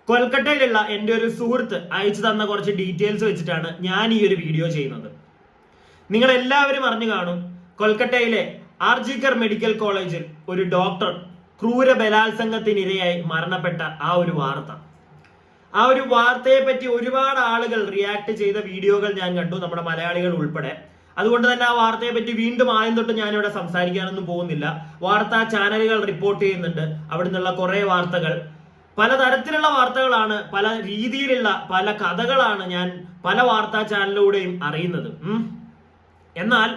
കൊൽക്കട്ടയിലുള്ള എൻ്റെ ഒരു സുഹൃത്ത് അയച്ചു തന്ന കുറച്ച് ഡീറ്റെയിൽസ് വെച്ചിട്ടാണ് ഞാൻ ഈ ഒരു വീഡിയോ ചെയ്യുന്നത്. നിങ്ങൾ എല്ലാവരും അറിഞ്ഞു കാണും, കൊൽക്കട്ടയിലെ ആർജിക്കർ മെഡിക്കൽ കോളേജിൽ ഒരു ഡോക്ടർ ക്രൂര ബലാത്സംഗത്തിനിരയായി മരണപ്പെട്ട ആ ഒരു വാർത്ത. ആ ഒരു വാർത്തയെ പറ്റി ഒരുപാട് ആളുകൾ റിയാക്ട് ചെയ്ത വീഡിയോകൾ ഞാൻ കണ്ടു, നമ്മുടെ മലയാളികൾ ഉൾപ്പെടെ. അതുകൊണ്ട് തന്നെ ആ വാർത്തയെ പറ്റി വീണ്ടും ആദ്യം തൊട്ട് ഞാനിവിടെ സംസാരിക്കാനൊന്നും പോകുന്നില്ല. വാർത്താ ചാനലുകൾ റിപ്പോർട്ട് ചെയ്യുന്നുണ്ട്, അവിടെ നിന്നുള്ള കുറെ വാർത്തകൾ, പലതരത്തിലുള്ള വാർത്തകളാണ്, പല രീതിയിലുള്ള പല കഥകളാണ് ഞാൻ പല വാർത്താ ചാനലിലൂടെയും അറിയുന്നത്. എന്നാൽ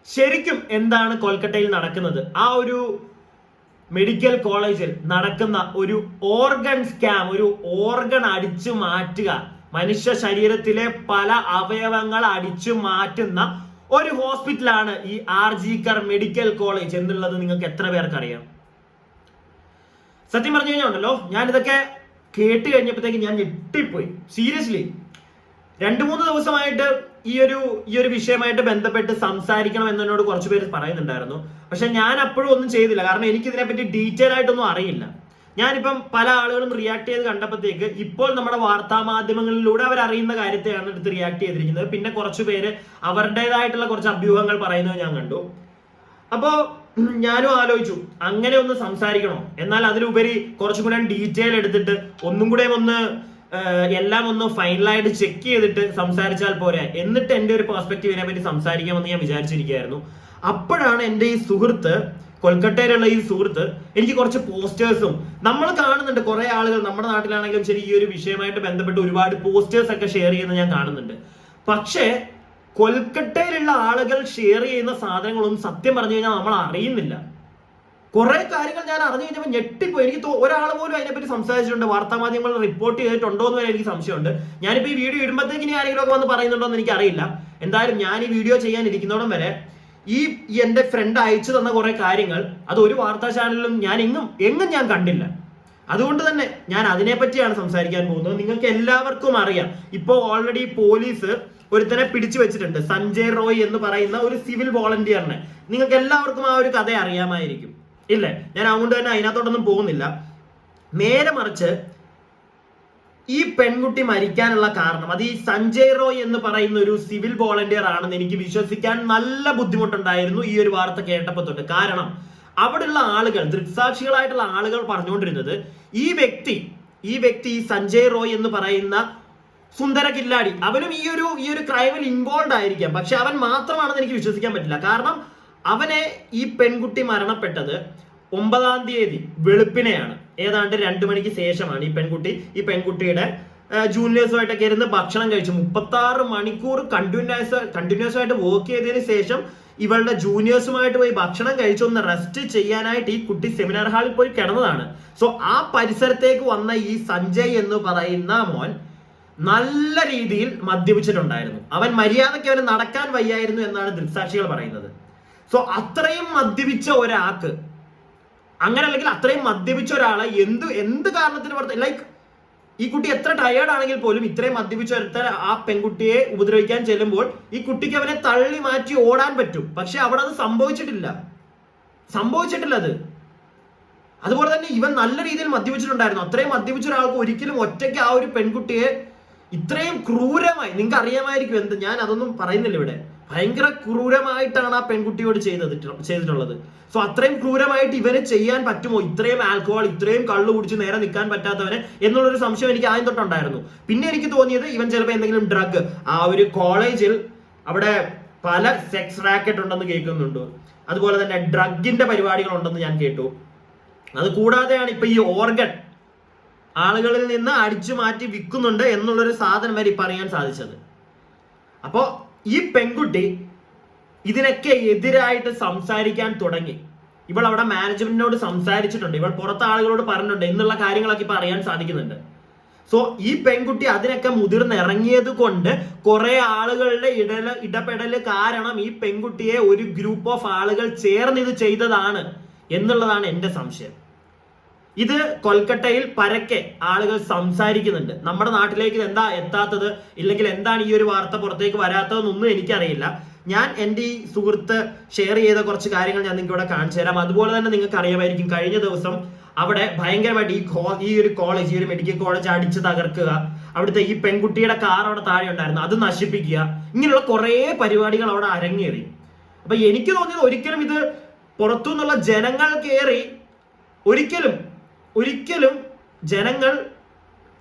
ശരിക്കും എന്താണ് കൊൽക്കട്ടയിൽ നടക്കുന്നത്? ആ ഒരു മെഡിക്കൽ കോളേജിൽ നടക്കുന്ന ഒരു ഓർഗൻ സ്കാം, ഒരു ഓർഗൻ അടിച്ചു മാറ്റുക, മനുഷ്യ ശരീരത്തിലെ പല അവയവങ്ങൾ അടിച്ചു മാറ്റുന്ന ഒരു ഹോസ്പിറ്റലാണ് ഈ ആർജിക്കർ മെഡിക്കൽ കോളേജ് എന്നുള്ളത് നിങ്ങൾക്ക് എത്ര പേർക്ക് അറിയാം? സത്യം പറഞ്ഞു കഴിഞ്ഞാൽ ഞാനിതൊക്കെ കേട്ട് കഴിഞ്ഞപ്പോഴത്തേക്ക് ഞാൻ ഞെട്ടിപ്പോയി. സീരിയസ്ലി 2-3 ദിവസമായിട്ട് ഈ ഒരു വിഷയമായിട്ട് ബന്ധപ്പെട്ട് സംസാരിക്കണം എന്നോട് കുറച്ച് പേര് പറയുന്നുണ്ടായിരുന്നു. പക്ഷെ ഞാൻ അപ്പോഴും ഒന്നും ചെയ്തില്ല, കാരണം എനിക്ക് ഇതിനെപ്പറ്റി ഡീറ്റെയിൽ ആയിട്ടൊന്നും അറിയില്ല. ഞാനിപ്പം പല ആളുകളും റിയാക്ട് ചെയ്ത് കണ്ടപ്പോഴത്തേക്ക് ഇപ്പോൾ നമ്മുടെ വാർത്താ മാധ്യമങ്ങളിലൂടെ അവർ അറിയുന്ന കാര്യത്തെയാണ് എടുത്ത് റിയാക്ട് ചെയ്തിരിക്കുന്നത്. പിന്നെ കുറച്ച് പേര് അവരുടേതായിട്ടുള്ള കുറച്ച് അഭ്യൂഹങ്ങൾ പറയുന്നത് ഞാൻ കണ്ടു. അപ്പോ ഞാനും ആലോചിച്ചു, അങ്ങനെ ഒന്ന് സംസാരിക്കണോ? എന്നാൽ അതിലുപരി കുറച്ചും കൂടെ ഡീറ്റെയിൽ എടുത്തിട്ട് ഒന്നും കൂടെ എല്ലാം ഒന്ന് ഫൈനലായിട്ട് ചെക്ക് ചെയ്തിട്ട് സംസാരിച്ചാൽ പോരെ, എന്നിട്ട് എൻ്റെ ഒരു പെർസ്പെക്റ്റീവിനെ പറ്റി സംസാരിക്കാമെന്ന് ഞാൻ വിചാരിച്ചിരിക്കുകയായിരുന്നു. അപ്പോഴാണ് എൻ്റെ ഈ സുഹൃത്ത്, കൊൽക്കട്ടയിലുള്ള ഈ സുഹൃത്ത്, എനിക്ക് കുറച്ച് പോസ്റ്റേഴ്സും നമ്മൾ കാണുന്നുണ്ട്. കുറെ ആളുകൾ നമ്മുടെ നാട്ടിലാണെങ്കിലും ശരി ഈ ഒരു വിഷയമായിട്ട് ബന്ധപ്പെട്ട് ഒരുപാട് പോസ്റ്റേഴ്സ് ഒക്കെ ഷെയർ ചെയ്യുന്നത് ഞാൻ കാണുന്നുണ്ട്. പക്ഷേ കൊൽക്കട്ടയിലുള്ള ആളുകൾ ഷെയർ ചെയ്യുന്ന സാധനങ്ങളൊന്നും സത്യം പറഞ്ഞു കഴിഞ്ഞാൽ നമ്മൾ അറിയുന്നില്ല. കുറെ കാര്യങ്ങൾ ഞാൻ അറിഞ്ഞു കഴിഞ്ഞപ്പോൾ ഞെട്ടിപ്പോയി. എനിക്ക് ഒരാൾ പോലും അതിനെപ്പറ്റി സംസാരിച്ചിട്ടുണ്ട്, വാർത്താ മാധ്യമങ്ങൾ റിപ്പോർട്ട് ചെയ്തിട്ടുണ്ടോ എന്ന് വരെ എനിക്ക് സംശയമുണ്ട്. ഞാനിപ്പോൾ ഈ വീഡിയോ ഇടുമ്പോഴത്തേക്ക് ഇനി ആരെങ്കിലും ഒക്കെ വന്ന് പറയുന്നുണ്ടോ എന്ന് എനിക്കറിയില്ല. എന്തായാലും ഞാൻ ഈ വീഡിയോ ചെയ്യാനിരിക്കുന്നതോളം വരെ ഈ എൻ്റെ ഫ്രണ്ട് അയച്ചു തന്ന കുറെ കാര്യങ്ങൾ അത് ഒരു വാർത്താ ചാനലിലും ഞാൻ എങ്ങും ഞാൻ കണ്ടില്ല. അതുകൊണ്ട് തന്നെ ഞാൻ അതിനെപ്പറ്റിയാണ് സംസാരിക്കാൻ പോകുന്നത്. നിങ്ങൾക്ക് എല്ലാവർക്കും അറിയാം, ഇപ്പോൾ ഓൾറെഡി പോലീസ് ഒരുത്തനെ പിടിച്ചു വെച്ചിട്ടുണ്ട്, സഞ്ജയ് റോയ് എന്ന് പറയുന്ന ഒരു സിവിൽ വോളണ്ടിയറിനെ. നിങ്ങൾക്ക് എല്ലാവർക്കും ആ ഒരു കഥ അറിയാമായിരിക്കും, ഇല്ലേ? ഞാൻ അതുകൊണ്ട് തന്നെ അതിനകത്തോട്ടൊന്നും പോകുന്നില്ല. നേരെ മറിച്ച് ഈ പെൺകുട്ടി മരിക്കാനുള്ള കാരണം അത് ഈ സഞ്ജയ് റോയ് എന്ന് പറയുന്ന ഒരു സിവിൽ വോളണ്ടിയർ ആണെന്ന് എനിക്ക് വിശ്വസിക്കാൻ നല്ല ബുദ്ധിമുട്ടുണ്ടായിരുന്നു ഈ ഒരു വാർത്ത കേട്ടപ്പോൾ തൊട്ട്. കാരണം അവിടെയുള്ള ആളുകൾ, ദൃക്സാക്ഷികളായിട്ടുള്ള ആളുകൾ പറഞ്ഞുകൊണ്ടിരുന്നത് ഈ വ്യക്തി സഞ്ജയ് റോയ് എന്ന് പറയുന്ന സുന്ദര കില്ലാടി, അവനും ഈ ഒരു ക്രൈമിൽ ഇൻവോൾവ് ആയിരിക്കാം, പക്ഷെ അവൻ മാത്രമാണെന്ന് എനിക്ക് വിശ്വസിക്കാൻ പറ്റില്ല. കാരണം അവനെ ഈ പെൺകുട്ടി മരണപ്പെട്ടത് 9-ാം തീയതി വെളുപ്പിനെയാണ്, ഏതാണ്ട് 2 മണിക്ക് ശേഷമാണ് ഈ പെൺകുട്ടിയുടെ ജൂനിയേഴ്സുമായിട്ടൊക്കെ ഇരുന്ന് ഭക്ഷണം കഴിച്ചു. 36 മണിക്കൂർ കണ്ടിന്യൂസ് ആയിട്ട് വർക്ക് ചെയ്തതിന് ശേഷം ഇവളുടെ ജൂനിയേഴ്സുമായിട്ട് പോയി ഭക്ഷണം കഴിച്ചൊന്ന് റെസ്റ്റ് ചെയ്യാനായിട്ട് ഈ കുട്ടി സെമിനാർ ഹാളിൽ പോയി കിടന്നതാണ്. സോ ആ പരിസരത്തേക്ക് വന്ന ഈ സഞ്ജയ് എന്ന് പറയുന്ന മോൻ നല്ല രീതിയിൽ മദ്യപിച്ചിട്ടുണ്ടായിരുന്നു. അവൻ മര്യാദയ്ക്ക് അവന് നടക്കാൻ വയ്യായിരുന്നു എന്നാണ് ദൃക്സാക്ഷികൾ പറയുന്നത്. സോ അത്രയും മദ്യപിച്ച ഒരാൾക്ക്, അങ്ങനെ അല്ലെങ്കിൽ അത്രയും മദ്യപിച്ച ഒരാളെ എന്ത് കാരണത്തിന് പുറത്ത്, ലൈക്ക് ഈ കുട്ടി എത്ര ടയേർഡ് ആണെങ്കിൽ പോലും ഇത്രയും മദ്യപിച്ച ഒരുത്തൻ ആ പെൺകുട്ടിയെ ഉപദ്രവിക്കാൻ ചെല്ലുമ്പോൾ ഈ കുട്ടിക്ക് അവനെ തള്ളി മാറ്റി ഓടാൻ പറ്റും. പക്ഷെ അവിടെ അത് സംഭവിച്ചിട്ടില്ല അത്. അതുപോലെ തന്നെ ഇവൻ നല്ല രീതിയിൽ മദ്യപിച്ചിട്ടുണ്ടായിരുന്നു. അത്രയും മദ്യപിച്ച ഒരാൾക്ക് ഒരിക്കലും ഒറ്റയ്ക്ക് ആ ഒരു പെൺകുട്ടിയെ ഇത്രയും ക്രൂരമായി, നിങ്ങൾക്ക് അറിയാമായിരിക്കും എന്ത്, ഞാൻ അതൊന്നും പറയുന്നില്ല ഇവിടെ, ഭയങ്കര ക്രൂരമായിട്ടാണ് ആ പെൺകുട്ടിയോട് ചെയ്തിട്ടുള്ളത്. സോ അത്രയും ക്രൂരമായിട്ട് ഇവന് ചെയ്യാൻ പറ്റുമോ? ഇത്രയും ആൽക്കഹോൾ, ഇത്രയും കള്ളു കുടിച്ച് നേരെ നിൽക്കാൻ പറ്റാത്തവന് എന്നുള്ളൊരു സംശയം എനിക്ക് ആദ്യം തൊട്ടുണ്ടായിരുന്നു. പിന്നെ എനിക്ക് തോന്നിയത് ഇവൻ ചിലപ്പോൾ എന്തെങ്കിലും ഡ്രഗ്, ആ ഒരു കോളേജിൽ അവിടെ പല സെക്സ് റാക്കറ്റ് ഉണ്ടെന്ന് കേൾക്കുന്നുണ്ട്, അതുപോലെ തന്നെ ഡ്രഗിന്റെ പരിപാടികൾ ഉണ്ടെന്ന് ഞാൻ കേട്ടു. അത് കൂടാതെയാണ് ഇപ്പൊ ഈ ഓർഗൻ ആളുകളിൽ നിന്ന് അടിച്ചു മാറ്റി വിൽക്കുന്നുണ്ട് എന്നുള്ളൊരു സാധനം വരെ ഇപ്പൊ അറിയാൻ സാധിച്ചത്. അപ്പോ ഈ പെൺകുട്ടി ഇതിനൊക്കെ എതിരായിട്ട് സംസാരിക്കാൻ തുടങ്ങി. ഇവൾ അവിടെ മാനേജ്മെന്റിനോട് സംസാരിച്ചിട്ടുണ്ട്, ഇവൾ പുറത്തെ ആളുകളോട് പറഞ്ഞിട്ടുണ്ട് എന്നുള്ള കാര്യങ്ങളൊക്കെ ഇപ്പൊ അറിയാൻ സാധിക്കുന്നുണ്ട്. സോ ഈ പെൺകുട്ടി അതിനൊക്കെ മുതിർന്നിറങ്ങിയത് കൊണ്ട് കുറെ ആളുകളുടെ ഇടപെടൽ കാരണം ഈ പെൺകുട്ടിയെ ഒരു ഗ്രൂപ്പ് ഓഫ് ആളുകൾ ചേർന്ന് ഇത് ചെയ്തതാണ് എന്നുള്ളതാണ് എൻ്റെ സംശയം. ഇത് കൊൽക്കട്ടയിൽ പരക്കെ ആളുകൾ സംസാരിക്കുന്നുണ്ട്. നമ്മുടെ നാട്ടിലേക്ക് എന്താ എത്താത്തത്, ഇല്ലെങ്കിൽ എന്താണ് ഈ ഒരു വാർത്ത പുറത്തേക്ക് വരാത്തതെന്നൊന്നും എനിക്കറിയില്ല. ഞാൻ എൻ്റെ ഈ സുഹൃത്ത് ഷെയർ ചെയ്ത കുറച്ച് കാര്യങ്ങൾ ഞാൻ നിങ്ങൾക്ക് ഇവിടെ കാണിച്ചു തരാം. അതുപോലെ തന്നെ നിങ്ങൾക്ക് അറിയാമായിരിക്കും, കഴിഞ്ഞ ദിവസം അവിടെ ഭയങ്കരമായിട്ട് ഈ ഒരു കോളേജ്, ഈ ഒരു മെഡിക്കൽ കോളേജ് അടിച്ച് തകർക്കുക, അവിടുത്തെ ഈ പെൺകുട്ടിയുടെ കാർ അവിടെ താഴെ ഉണ്ടായിരുന്നു അത് നശിപ്പിക്കുക, ഇങ്ങനെയുള്ള കുറെ പരിപാടികൾ അവിടെ അരങ്ങേറി. അപ്പൊ എനിക്ക് തോന്നിയത് ഒരിക്കലും ഇത് പുറത്തുനിന്നുള്ള ജനങ്ങൾ കയറി ഒരിക്കലും ജനങ്ങൾ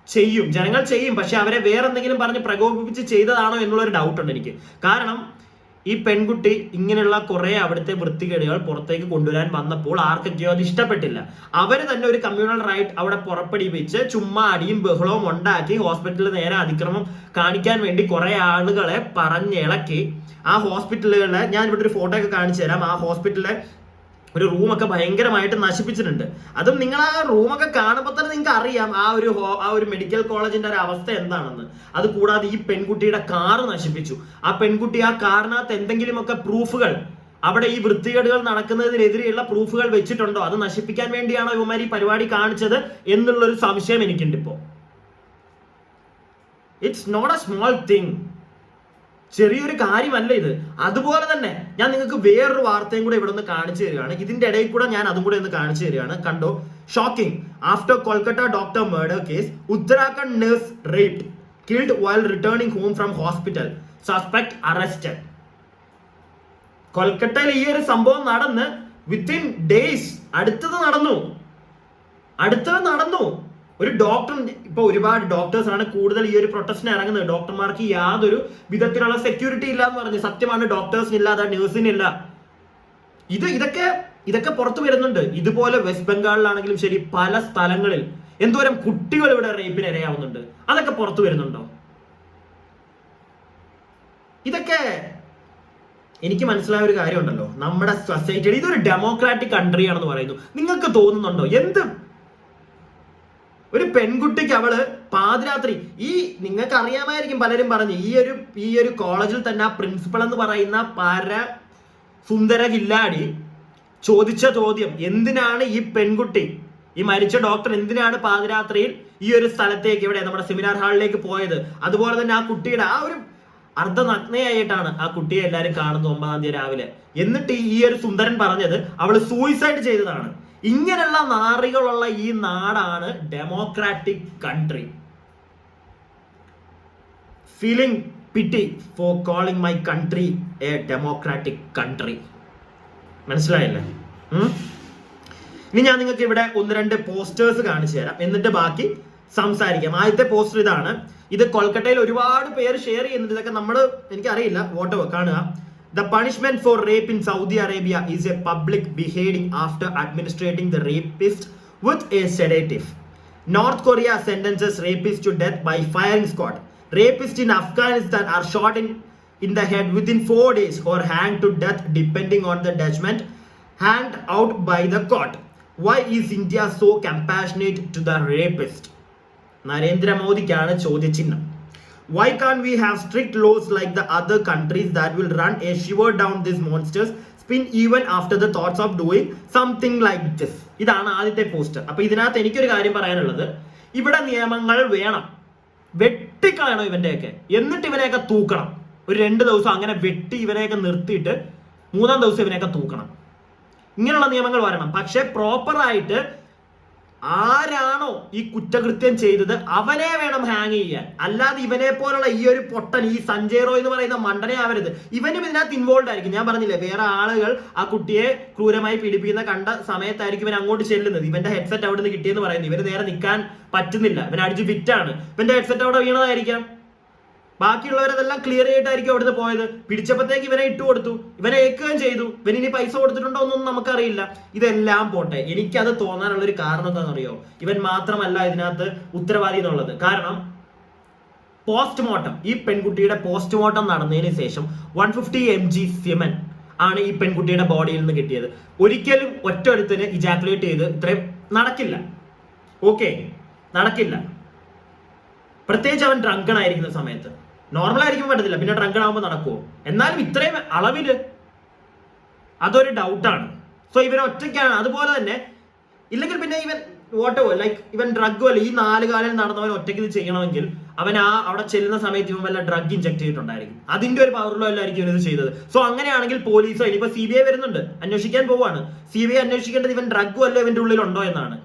ചെയ്യും, പക്ഷെ അവരെ വേറെ എന്തെങ്കിലും പറഞ്ഞ് പ്രകോപിപ്പിച്ച് ചെയ്തതാണോ എന്നുള്ളൊരു ഡൗട്ട് ഉണ്ട് എനിക്ക്. കാരണം ഈ പെൺകുട്ടി ഇങ്ങനെയുള്ള കുറെ അവിടുത്തെ വൃത്തികേടുകൾ പുറത്തേക്ക് കൊണ്ടുവരാൻ വന്നപ്പോൾ ആർക്കൊക്കെയോ അത് ഇഷ്ടപ്പെട്ടില്ല. അവര് തന്നെ ഒരു കമ്മ്യൂണൽ റൈറ്റ് അവിടെ പുറപ്പെടുവിച്ച് ചുമ്മാ അടിയും ബഹളവും ഉണ്ടാക്കി ഹോസ്പിറ്റലിൽ നേരെ അതിക്രമം കാണിക്കാൻ വേണ്ടി കുറെ ആളുകളെ പറഞ്ഞിളക്കി ആ ഹോസ്പിറ്റലുകളിലെ, ഞാൻ ഇവിടെ ഒരു ഫോട്ടോ ഒക്കെ കാണിച്ചു തരാം, ആ ഹോസ്പിറ്റലിലെ ഒരു റൂമൊക്കെ ഭയങ്കരമായിട്ട് നശിപ്പിച്ചിട്ടുണ്ട്. അതും നിങ്ങൾ ആ റൂമൊക്കെ കാണുമ്പോൾ തന്നെ നിങ്ങൾക്ക് അറിയാം ആ ഒരു മെഡിക്കൽ കോളേജിന്റെ ഒരു അവസ്ഥ എന്താണെന്ന്. അത് കൂടാതെ ഈ പെൺകുട്ടിയുടെ കാറ് നശിപ്പിച്ചു. ആ പെൺകുട്ടി ആ കാറിനകത്ത് എന്തെങ്കിലുമൊക്കെ പ്രൂഫുകൾ, അവിടെ ഈ വൃത്തികേടുകൾ നടക്കുന്നതിനെതിരെയുള്ള പ്രൂഫുകൾ വെച്ചിട്ടുണ്ടോ, അത് നശിപ്പിക്കാൻ വേണ്ടിയാണോ ഇവന്മാർ ഈ പരിപാടി കാണിച്ചത് എന്നുള്ളൊരു സംശയം എനിക്കുണ്ട് ഇപ്പോ. It's not a small thing, ചെറിയൊരു കാര്യമല്ല ഇത്. അതുപോലെ തന്നെ ഞാൻ നിങ്ങൾക്ക് വേറൊരു വാർത്തയും കൂടെ ഇവിടെ ഒന്ന് കാണിച്ചു തരികയാണ്. ഇതിന്റെ ഇടയിൽ കൂടെ ഞാൻ അതും കൂടെ ഒന്ന് കാണിച്ചു തരികയാണ്. കണ്ടോ, shocking. After Kolkata doctor murder case, Uttarakhand nurse raped, killed while returning home from hospital, suspect arrested. കൊൽക്കത്തയിൽ ഈ ഒരു സംഭവം നടന്ന് വിത്തിൻ ഡേയ്സ് അടുത്തത് നടന്നു. ഒരു ഡോക്ടർ, ഇപ്പൊ ഒരുപാട് ഡോക്ടേഴ്സ് ആണ് കൂടുതൽ ഈ ഒരു പ്രൊട്ടസ്റ്റിന് ഇറങ്ങുന്നത്. ഡോക്ടർമാർക്ക് യാതൊരു വിധത്തിലുള്ള സെക്യൂരിറ്റി ഇല്ല എന്ന് പറഞ്ഞ്, സത്യമാണ്, ഡോക്ടേഴ്സിനില്ല, അതാ നഴ്സിനില്ല. ഇതൊക്കെ പുറത്തു വരുന്നുണ്ട്. ഇതുപോലെ വെസ്റ്റ് ബംഗാളിലാണെങ്കിലും ശരി, പല സ്ഥലങ്ങളിൽ എന്തോരം കുട്ടികൾ ഇവിടെ റേപ്പിന് ഇരയാവുന്നുണ്ട്. അതൊക്കെ പുറത്തു വരുന്നുണ്ടോ? ഇതൊക്കെ എനിക്ക് മനസ്സിലായ ഒരു കാര്യമുണ്ടല്ലോ, നമ്മുടെ സൊസൈറ്റിയിൽ ഇതൊരു ഡെമോക്രാറ്റിക് കൺട്രി ആണെന്ന് പറയുന്നു. നിങ്ങൾക്ക് തോന്നുന്നുണ്ടോ? ഒരു പെൺകുട്ടിക്ക് അവള് പാതിരാത്രി, നിങ്ങൾക്ക് അറിയാമായിരിക്കും, പലരും പറഞ്ഞു ഈ ഒരു കോളേജിൽ തന്നെ ആ പ്രിൻസിപ്പൾ എന്ന് പറയുന്ന സുന്ദര കില്ലാടി ചോദിച്ച ചോദ്യം, എന്തിനാണ് ഈ പെൺകുട്ടി, ഈ മരിച്ച ഡോക്ടർ എന്തിനാണ് പാതിരാത്രിയിൽ ഈ ഒരു സ്ഥലത്തേക്ക്, ഇവിടെ നമ്മുടെ സെമിനാർ ഹാളിലേക്ക് പോയത്? അതുപോലെ തന്നെ ആ കുട്ടിയുടെ ആ ഒരു അർദ്ധനഗ്നയായിട്ടാണ് ആ കുട്ടിയെ എല്ലാവരും കാണുന്നത് 9-ാം തീയതി രാവിലെ. എന്നിട്ട് ഈ ഒരു സുന്ദരൻ പറഞ്ഞത് അവള് സൂയിസൈഡ് ചെയ്തതാണ്. ഇങ്ങനെയുള്ള നാറികളുള്ള ഈ നാടാണ് democratic country. Feeling pity for calling my country a democratic country. മനസ്സിലായല്ലേ? ഇനി ഞാൻ നിങ്ങൾക്ക് ഇവിടെ 1-2 പോസ്റ്റേഴ്സ് കാണിച്ചു തരാം, എന്നിട്ട് ബാക്കി സംസാരിക്കാം. ആദ്യത്തെ പോസ്റ്റർ ഇതാണ്. ഇത് കൊൽക്കത്തയിൽ ഒരുപാട് പേര് ഷെയർ ചെയ്യുന്നുണ്ട്. ഇതൊക്കെ എനിക്കറിയില്ല, വോട്ട് കാണുക. The punishment for rape in Saudi Arabia is a public beheading after administering the rapist with a sedative. North Korea sentences rapist to death by firing squad. Rapists in Afghanistan are shot in the head within 4 days or hanged to death depending on the judgment handed out by the court. Why is India so compassionate to the rapist? Narendra Modiക്കാണ് ചോദ്യചിഹ്നം. Why can't we have strict laws like the other countries that will run a shiver down these monsters spin even after the thoughts of doing something like this? ഇതാണ് ആദ്യത്തെ poster. അപ്പൊ ഇതിനകത്ത് എനിക്കൊരു കാര്യം പറയാനുള്ളത്, ഇവിടെ നിയമങ്ങൾ വേണം, വെട്ടിക്കളയണം ഇവന്റെയൊക്കെ, എന്നിട്ട് ഇവനെയൊക്കെ തൂക്കണം. ഒരു 2 ദിവസം അങ്ങനെ വെട്ടി ഇവനെയൊക്കെ നിർത്തിയിട്ട് 3-ാം ദിവസം ഇവനെയൊക്കെ തൂക്കണം. ഇങ്ങനെയുള്ള നിയമങ്ങൾ വരണം. പക്ഷെ പ്രോപ്പറായിട്ട് ആരാണോ ഈ കുറ്റകൃത്യം ചെയ്തത് അവനെ വേണം ഹാങ് ചെയ്യാൻ. അല്ലാതെ ഇവനെ പോലുള്ള ഈ ഒരു പൊട്ടൻ, ഈ സഞ്ജയ് റോയ് എന്ന് പറയുന്ന മണ്ടനെ ആവരുത്. ഇവനും ഇതിനകത്ത് ഇൻവോൾവ് ആയിരിക്കും. ഞാൻ പറഞ്ഞില്ലേ, വേറെ ആളുകൾ ആ കുട്ടിയെ ക്രൂരമായി പീഡിപ്പിക്കുന്ന കണ്ട സമയത്തായിരിക്കും ഇവൻ അങ്ങോട്ട് ചെല്ലുന്നത്. ഇവന്റെ ഹെഡ്സെറ്റ് അവിടെ നിന്ന് കിട്ടിയെന്ന് പറയുന്നത്, ഇവന് നേരെ നിൽക്കാൻ പറ്റുന്നില്ല, ഇവൻ അടിച്ച് ഫിറ്റാണ്, ഇവന്റെ ഹെഡ്സെറ്റ് അവിടെ വീണതായിരിക്കാം. ബാക്കിയുള്ളവരതെല്ലാം ക്ലിയർ ആയിട്ടായിരിക്കും അവിടുന്ന് പോയത്. പിടിച്ചപ്പോഴത്തേക്ക് ഇവനെ ഇട്ട് കൊടുത്തു, ഇവനെ ഏൽക്കുകയും ചെയ്തു. ഇവന് ഇനി പൈസ കൊടുത്തിട്ടുണ്ടോ എന്നൊന്നും നമുക്കറിയില്ല. ഇതെല്ലാം പോട്ടെ, എനിക്കത് തോന്നാനുള്ള ഒരു കാരണം എന്താണെന്നറിയോ? ഇവൻ മാത്രമല്ല ഇതിനകത്ത് ഉത്തരവാദി എന്നുള്ളത്. കാരണം പോസ്റ്റ്മോർട്ടം, ഈ പെൺകുട്ടിയുടെ പോസ്റ്റ്മോർട്ടം നടന്നതിന് ശേഷം 150 mg സിമൻ ആണ് ഈ പെൺകുട്ടിയുടെ ബോഡിയിൽ നിന്ന് കിട്ടിയത്. ഒരിക്കലും ഒറ്റൊരുത്തിന് ഇജാക്കുലേറ്റ് ചെയ്ത് ഇത്രയും നടക്കില്ല. ഓക്കെ, നടക്കില്ല. പ്രത്യേകിച്ച് അവൻ ഡ്രങ്കൺ ആയിരിക്കുന്ന സമയത്ത്. നോർമൽ ആയിരിക്കുമ്പോൾ പറ്റത്തില്ല, പിന്നെ ഡ്രങ്കൺ ആകുമ്പോൾ നടക്കുമോ? എന്നാലും ഇത്രയും അളവില് അതൊരു ഡൗട്ടാണ്. സോ ഇവൻ ഒറ്റയ്ക്കാണ്. അതുപോലെ തന്നെ ഇല്ലെങ്കിൽ പിന്നെ ഇവൻ ഇവൻ ഡ്രഗ് അല്ല, ഈ 4 കാലിൽ നടന്നവൻ ഒറ്റയ്ക്ക് ഇത് ചെയ്യണമെങ്കിൽ അവൻ അവിടെ ചെല്ലുന്ന സമയത്ത് ഇവൻ വല്ല ഡ്രഗ് ഇഞ്ചക്ട് ചെയ്തിട്ടുണ്ടായിരിക്കും. അതിന്റെ ഒരു പവറിലോ അല്ലായിരിക്കും ഇവൻ ഇത് ചെയ്തത്. സോ അങ്ങനെയാണെങ്കിൽ പോലീസോ, ഇനിയിപ്പോ CBI വരുന്നുണ്ട്, അന്വേഷിക്കാൻ പോവാണ്. CBI അന്വേഷിക്കേണ്ടത് ഇവൻ ഡ്രഗും അല്ല ഇവന്റെ ഉള്ളിൽ ഉണ്ടോ എന്നാണ്.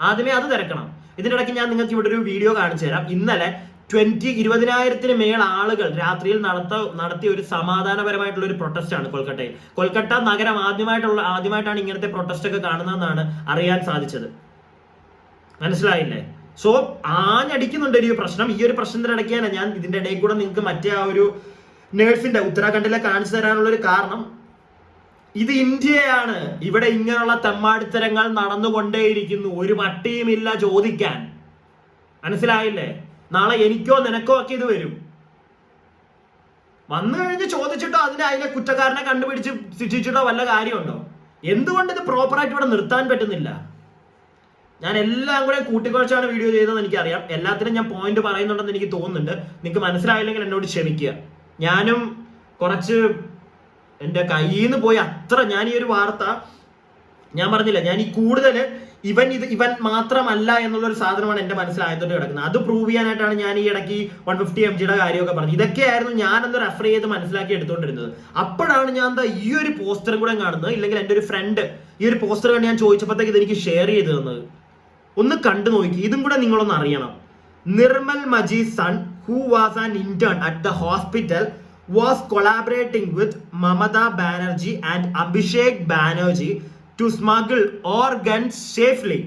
ആദ്യമേ അത് തിരക്കണം. ഇതിനിടയ്ക്ക് ഞാൻ നിങ്ങൾക്ക് ഇവിടെ ഒരു വീഡിയോ കാണിച്ചു തരാം. ഇന്നലെ 20,000-ന് മേൽ ആളുകൾ രാത്രിയിൽ നടത്തിയ ഒരു സമാധാനപരമായിട്ടുള്ള ഒരു പ്രൊട്ടസ്റ്റ് ആണ് കൊൽക്കട്ടയിൽ. കൊൽക്കട്ട നഗരം ആദ്യമായിട്ടാണ് ഇങ്ങനത്തെ പ്രൊട്ടസ്റ്റ് ഒക്കെ കാണുന്നതെന്നാണ് അറിയാൻ സാധിച്ചത്. മനസ്സിലായില്ലേ? സോ ആഞ്ഞടിക്കുന്നുണ്ട് ഈ പ്രശ്നം. ഈ ഒരു പ്രശ്നത്തിനിടയ്ക്കാണ് ഞാൻ ഇതിന്റെ ഇടയിൽ കൂടെ നിങ്ങൾക്ക് മറ്റേ ആ ഒരു നേഴ്സിന്റെ ഉത്തരാഖണ്ഡിലെ കാണിച്ചു തരാനുള്ള ഒരു കാരണം. ഇത് ഇന്ത്യയാണ്. ഇവിടെ ഇങ്ങനെയുള്ള തെമ്മാടിത്തരങ്ങൾ നടന്നുകൊണ്ടേയിരിക്കുന്നു. ഒരു പട്ടിയുമില്ല ചോദിക്കാൻ. മനസ്സിലായില്ലേ? നാളെ എനിക്കോ നിനക്കോ ഒക്കെ ഇത് വരും. വന്നു കഴിഞ്ഞ് ചോദിച്ചിട്ടോ അതിലെ കുറ്റക്കാരനെ കണ്ടുപിടിച്ച് ശിക്ഷിച്ചിട്ടോ വല്ല കാര്യമുണ്ടോ? എന്തുകൊണ്ട് ഇത് പ്രോപ്പറായിട്ട് ഇവിടെ നിർത്താൻ പറ്റുന്നില്ല? ഞാൻ എല്ലാം കൂടെ കൂട്ടിക്കുഴച്ചാണ് വീഡിയോ ചെയ്തതെന്ന് എനിക്കറിയാം. എല്ലാത്തിനും ഞാൻ പോയിന്റ് പറയുന്നുണ്ടെന്ന് എനിക്ക് തോന്നുന്നുണ്ട്. നിങ്ങൾക്ക് മനസ്സിലായില്ലെങ്കിൽ എന്നോട് ക്ഷമിക്കുക. ഞാനും കുറച്ച് എൻ്റെ കയ്യിൽ നിന്ന് പോയി ഞാൻ ഈ ഒരു വാർത്ത ഞാൻ പറഞ്ഞില്ല, ഞാൻ ഈ കൂടുതൽ ഇവൻ മാത്രമല്ല എന്നുള്ളൊരു സാധനമാണ് എന്റെ മനസ്സിലായതോട്ട് കിടക്കുന്നത്. അത് പ്രൂവ് ചെയ്യാനായിട്ടാണ് ഞാൻ ഈ ഇടയ്ക്ക് 150 mg കാര്യമൊക്കെ പറഞ്ഞത്. ഇതൊക്കെയായിരുന്നു ഞാനൊന്ന് റെഫർ ചെയ്ത് മനസ്സിലാക്കി എടുത്തുകൊണ്ടിരുന്നത്. അപ്പോഴാണ് ഞാൻ ഈ ഒരു പോസ്റ്ററും കൂടെ കാണുന്നത്. ഇല്ലെങ്കിൽ എൻ്റെ ഒരു ഫ്രണ്ട് ഈ ഒരു പോസ്റ്റർ കണ്ട് ഞാൻ ചോദിച്ചപ്പോഴത്തേക്ക് ഇത് എനിക്ക് ഷെയർ ചെയ്ത് തന്നത്. ഒന്ന് കണ്ടു നോക്കി, ഇതും കൂടെ നിങ്ങളൊന്ന് അറിയണം. Nirmal Majeed son who was an intern at the hospital was collaborating with Mamata Banerjee and Abhishek Banerjee to smuggle organs safely.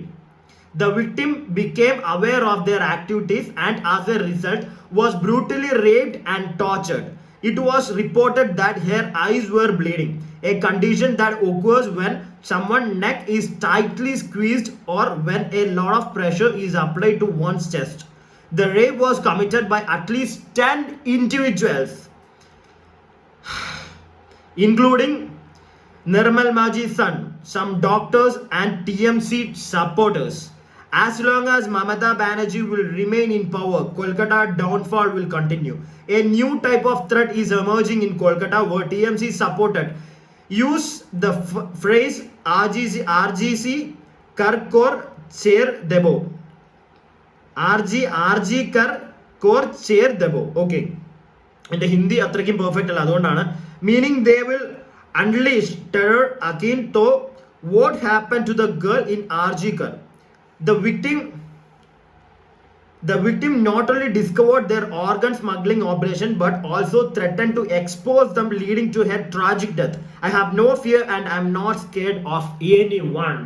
The victim became aware of their activities and as a result was brutally raped and tortured. It was reported that her eyes were bleeding, a condition that occurs when someone's neck is tightly squeezed or when a lot of pressure is applied to one's chest. The rape was committed by at least 10 individuals, including Nirmal Maji's son, some doctors and TMC supporters. As long as Mamata Banerjee will remain in power, Kolkata downfall will continue. A new type of threat is emerging in Kolkata where TMC supported use the phrase RGC Kar Kor Chair Debo. RG Kar Kor Chair Debo. Okay. എൻ്റെ ഹിന്ദി അത്രയ്ക്കും perfect അല്ല, അതുകൊണ്ടാണ്. Meaning they will unleash terror again to what happen to the girl in RG Kar. The victim not only discovered their organ smuggling operation but also threatened to expose them, leading to her tragic death. I have no fear and I am not scared of anyone.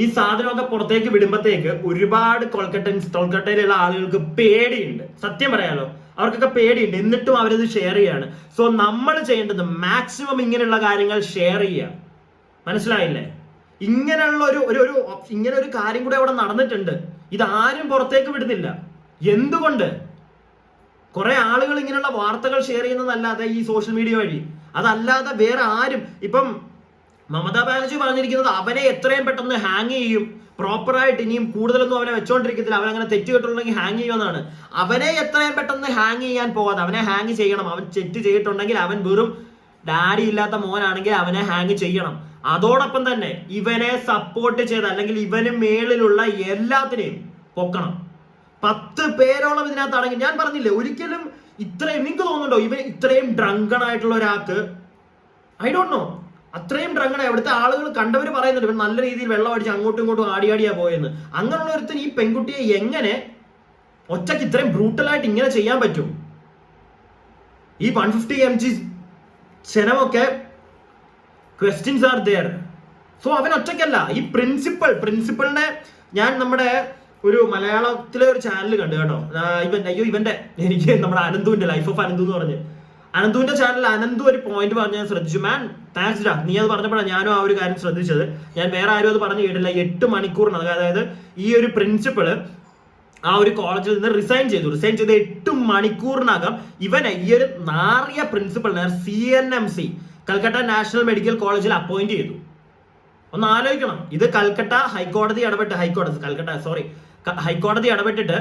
ഈ സാധനമൊക്കെ പുറത്തേക്ക് വിടുമ്പോഴത്തേക്ക് ഒരുപാട് കൊൽക്കട്ടയിലുള്ള ആളുകൾക്ക് പേടിയുണ്ട്. സത്യം പറയാലോ, അവർക്കൊക്കെ പേടിയുണ്ട്. എന്നിട്ടും അവരത് ഷെയർ ചെയ്യാണ്. സോ നമ്മൾ ചെയ്യേണ്ടത് മാക്സിമം ഇങ്ങനെയുള്ള കാര്യങ്ങൾ ഷെയർ ചെയ്യുക. മനസ്സിലായില്ലേ? ഇങ്ങനെയുള്ള ഇങ്ങനെ ഒരു കാര്യം കൂടെ അവിടെ നടന്നിട്ടുണ്ട്. ഇതാരും പുറത്തേക്ക് വിടുന്നില്ല. എന്തുകൊണ്ട്? കുറെ ആളുകൾ ഇങ്ങനെയുള്ള വാർത്തകൾ ഷെയർ ചെയ്യുന്നതല്ലാതെ ഈ സോഷ്യൽ മീഡിയ വഴി, അതല്ലാതെ വേറെ ആരും. ഇപ്പം മമതാ ബാനർജി പറഞ്ഞിരിക്കുന്നത് അവനെ എത്രയും പെട്ടെന്ന് ഹാങ് ചെയ്യും, പ്രോപ്പറായിട്ട് ഇനിയും കൂടുതലൊന്നും അവനെ വെച്ചോണ്ടിരിക്കത്തില്ല, അവനങ്ങനെ തെറ്റ് കിട്ടുന്നുണ്ടെങ്കിൽ ഹാങ് ചെയ്യുമെന്നാണ്. അവനെ എത്രയും പെട്ടെന്ന് ഹാങ് ചെയ്യാൻ പോകാതെ അവനെ ഹാങ് ചെയ്യണം. അവൻ തെറ്റ് ചെയ്തിട്ടുണ്ടെങ്കിൽ അവൻ വെറും ഡാഡി ഇല്ലാത്ത മോനാണെങ്കിൽ അവനെ ഹാങ് ചെയ്യണം. അതോടൊപ്പം തന്നെ ഇവനെ സപ്പോർട്ട് ചെയ്ത് അല്ലെങ്കിൽ ഇവന് മേളിലുള്ള എല്ലാത്തിനെയും പൊക്കണം. 10 പേരോളം ഇതിനകത്ത് അടങ്ങി. ഞാൻ പറഞ്ഞില്ലേ, ഒരിക്കലും ഇത്രയും നിങ്ങൾക്ക് തോന്നുന്നുണ്ടോ ഇവൻ ഇത്രയും ഡ്രങ്കൺ ആയിട്ടുള്ള ഒരാൾക്ക്? I don't know. അത്രയും ഡ്രങ്കണായി. അവിടുത്തെ ആളുകൾ കണ്ടവർ പറയുന്നുണ്ട് ഇവൻ നല്ല രീതിയിൽ വെള്ളം അടിച്ച് അങ്ങോട്ടും ഇങ്ങോട്ടും ആടിയാടിയാ പോയെന്ന്. അങ്ങനെയുള്ള ഒരുത്തൻ ഈ പെൺകുട്ടിയെ എങ്ങനെ ഒറ്റയ്ക്ക് ഇത്രയും ബ്രൂട്ടലായിട്ട് ഇങ്ങനെ ചെയ്യാൻ പറ്റും? ഈ 150 mg ചെനമൊക്കെ ക്വസ്റ്റ്യൻസ് ആർ ദെയർ. സോ അവൻ ഒറ്റയ്ക്കല്ല. ഈ പ്രിൻസിപ്പളിനെ ഞാൻ നമ്മുടെ ഒരു മലയാളത്തിലെ ഒരു ചാനൽ കണ്ടു കേട്ടോ. ഇവന്റെ എനിക്ക് നമ്മുടെ അനന്തുവിന്റെ ലൈഫ് ഓഫ് അനന്തു എന്ന് പറഞ്ഞ് അനന്തുവിന്റെ ചാനലിൽ അനന്തു ഒരു പോയിന്റ് പറഞ്ഞ് ഞാൻ ശ്രദ്ധിച്ചു. മാൻ താങ്ക്സ് ഡാ, നീ അത് പറഞ്ഞപ്പോഴാണ് ഞാനും ആ ഒരു കാര്യം ശ്രദ്ധിച്ചത്. ഞാൻ വേറെ ആരും അത് പറഞ്ഞു കേട്ടില്ല. 8 മണിക്കൂറിന്, അതായത് ഈ ഒരു പ്രിൻസിപ്പള് ആ ഒരു കോളേജിൽ നിന്ന് റിസൈൻ ചെയ്ത് 8 മണിക്കൂറിനകം ഇവനെ ഈ ഒരു നാറിയ പ്രിൻസിപ്പളിനെ CNMC കൽക്കട്ട നാഷണൽ മെഡിക്കൽ കോളേജിൽ അപ്പോയിന്റ് ചെയ്തു. ഒന്ന് ആലോചിക്കണം. ഇത് കൽക്കട്ട ഹൈക്കോടതി ഇടപെട്ടിട്ട്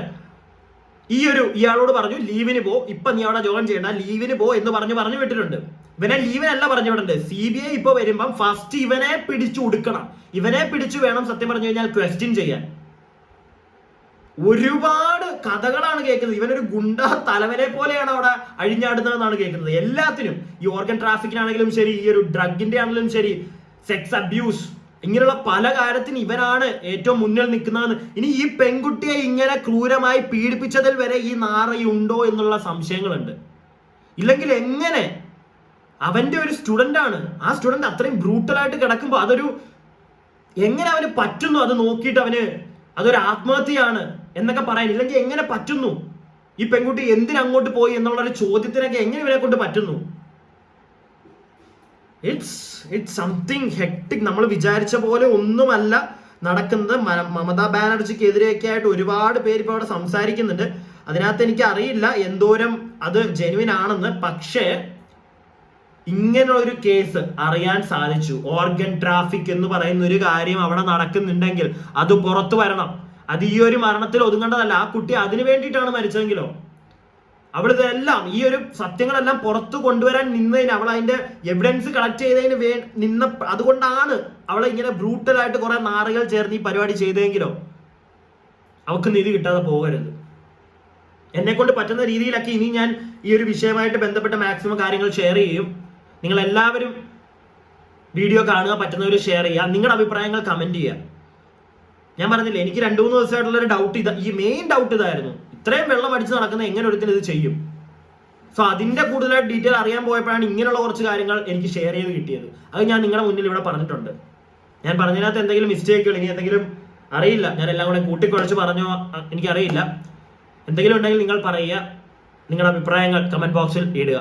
ഇയാളോട് പറഞ്ഞു ലീവിന് പോ, ഇപ്പൊ നീ അവിടെ ജോയിൻ ചെയ്യണ്ട, ലീവിന് പോ എന്ന് പറഞ്ഞു വിട്ടിട്ടുണ്ട്. ഇവനെ ലീവിനല്ല പറഞ്ഞു വിടേണ്ടത്. CBI ഇപ്പൊ വരുമ്പം ഫസ്റ്റ് ഇവനെ പിടിച്ചു കൊടുക്കണം. ഇവനെ പിടിച്ചു വേണം സത്യം പറഞ്ഞു കഴിഞ്ഞാൽ ക്വസ്റ്റ്യൻ ചെയ്യാൻ. ഒരുപാട് കഥകളാണ് കേൾക്കുന്നത്. ഇവനൊരു ഗുണ്ട തലവനെ പോലെയാണ് അവിടെ അഴിഞ്ഞാടുന്നതെന്നാണ് കേൾക്കുന്നത്. എല്ലാത്തിനും, ഈ ഓർഗൻ ട്രാഫിക്കിനാണെങ്കിലും ശരി, ഈ ഒരു ഡ്രഗിന്റെ ആണെങ്കിലും ശരി, സെക്സ് അബ്യൂസ്, ഇങ്ങനെയുള്ള പല കാര്യത്തിന് ഇവനാണ് ഏറ്റവും മുന്നിൽ നിൽക്കുന്നതെന്ന്. ഇനി ഈ പെൺകുട്ടിയെ ഇങ്ങനെ ക്രൂരമായി പീഡിപ്പിച്ചതിൽ വരെ ഈ നാറയുണ്ടോ എന്നുള്ള സംശയങ്ങളുണ്ട്. ഇല്ലെങ്കിൽ എങ്ങനെ? അവന്റെ ഒരു സ്റ്റുഡന്റ് ആണ്, ആ സ്റ്റുഡന്റ് അത്രയും ബ്രൂട്ടലായിട്ട് കിടക്കുമ്പോൾ അതൊരു എങ്ങനെ അവന് പറ്റുന്നു? അത് നോക്കിയിട്ട് അവന് അതൊരു ആത്മഹത്യയാണ് എന്നൊക്കെ പറയാൻ, ഇല്ലെങ്കിൽ എങ്ങനെ പറ്റുന്നു? ഈ പെൺകുട്ടി എന്തിനങ്ങോട്ട് പോയി എന്നുള്ള ഒരു ചോദ്യത്തിനൊക്കെ എങ്ങനെ ഇവരെ കൊണ്ട് പറ്റുന്നു? It's something hectic. നമ്മൾ വിചാരിച്ച പോലെ ഒന്നുമല്ല നടക്കുന്നത്. മമതാ ബാനർജിക്കെതിരെയൊക്കെ ആയിട്ട് ഒരുപാട് പേര് ഇപ്പോൾ അവിടെ സംസാരിക്കുന്നുണ്ട്. അതിനകത്ത് എനിക്ക് അറിയില്ല എന്തോരം അത് ജെനുവിൻ ആണെന്ന്. പക്ഷേ ഇങ്ങനെയുള്ള ഒരു കേസ് അറിയാൻ സാധിച്ചു. ഓർഗൻ ട്രാഫിക് എന്ന് പറയുന്ന ഒരു കാര്യം അവിടെ നടക്കുന്നുണ്ടെങ്കിൽ അത് പുറത്തു വരണം. അത് ഈ ഒരു മരണത്തിൽ ഒതുങ്ങേണ്ടതല്ല. ആ കുട്ടി അതിനു വേണ്ടിയിട്ടാണ് മരിച്ചതെങ്കിലോ, അവളിതെല്ലാം ഈ ഒരു സത്യങ്ങളെല്ലാം പുറത്തു കൊണ്ടുവരാൻ നിന്നതിന്, അവൾ അതിന്റെ എവിഡൻസ് കളക്ട് ചെയ്തതിന് നിന്ന, അതുകൊണ്ടാണ് അവളെ ഇങ്ങനെ ബ്രൂട്ടലായിട്ട് കുറെ നാറുകൾ ചേർന്ന് ഈ പരിപാടി ചെയ്തെങ്കിലോ അവൾക്ക് നീതി കിട്ടാതെ പോകരുത്. എന്നെ കൊണ്ട് പറ്റുന്ന രീതിയിലൊക്കെ ഇനി ഞാൻ ഈ ഒരു വിഷയമായിട്ട് ബന്ധപ്പെട്ട മാക്സിമം കാര്യങ്ങൾ ഷെയർ ചെയ്യും. നിങ്ങൾ എല്ലാവരും വീഡിയോ കാണുക, പറ്റുന്നവർ ഷെയർ ചെയ്യുക, നിങ്ങളുടെ അഭിപ്രായങ്ങൾ കമന്റ് ചെയ്യുക. ഞാൻ പറഞ്ഞില്ലേ, എനിക്ക് 2-3 ദിവസമായിട്ടുള്ള ഒരു ഡൗട്ട് ഈ മെയിൻ ഡൗട്ട് ഇതായിരുന്നു. ഇത്രയും വെള്ളം അടിച്ച് നടക്കുന്ന എങ്ങനെ ഒരുത്തിന് ഇത് ചെയ്യും? സോ അതിന്റെ കൂടുതലായിട്ട് ഡീറ്റെയിൽ അറിയാൻ പോയപ്പോഴാണ് ഇങ്ങനെയുള്ള കുറച്ച് കാര്യങ്ങൾ എനിക്ക് ഷെയർ ചെയ്ത് കിട്ടിയത്. അത് ഞാൻ നിങ്ങളുടെ മുന്നിൽ ഇവിടെ പറഞ്ഞിട്ടുണ്ട്. ഞാൻ പറഞ്ഞതിനകത്ത് എന്തെങ്കിലും മിസ്റ്റേക്കുകൾ, ഇനി എന്തെങ്കിലും അറിയില്ല, ഞാൻ എല്ലാം കൂടെ കൂട്ടിക്കുഴച്ച് പറഞ്ഞോ എനിക്കറിയില്ല. എന്തെങ്കിലും ഉണ്ടെങ്കിൽ നിങ്ങൾ പറയുക, നിങ്ങളുടെ അഭിപ്രായങ്ങൾ കമന്റ് ബോക്സിൽ ഇടുക.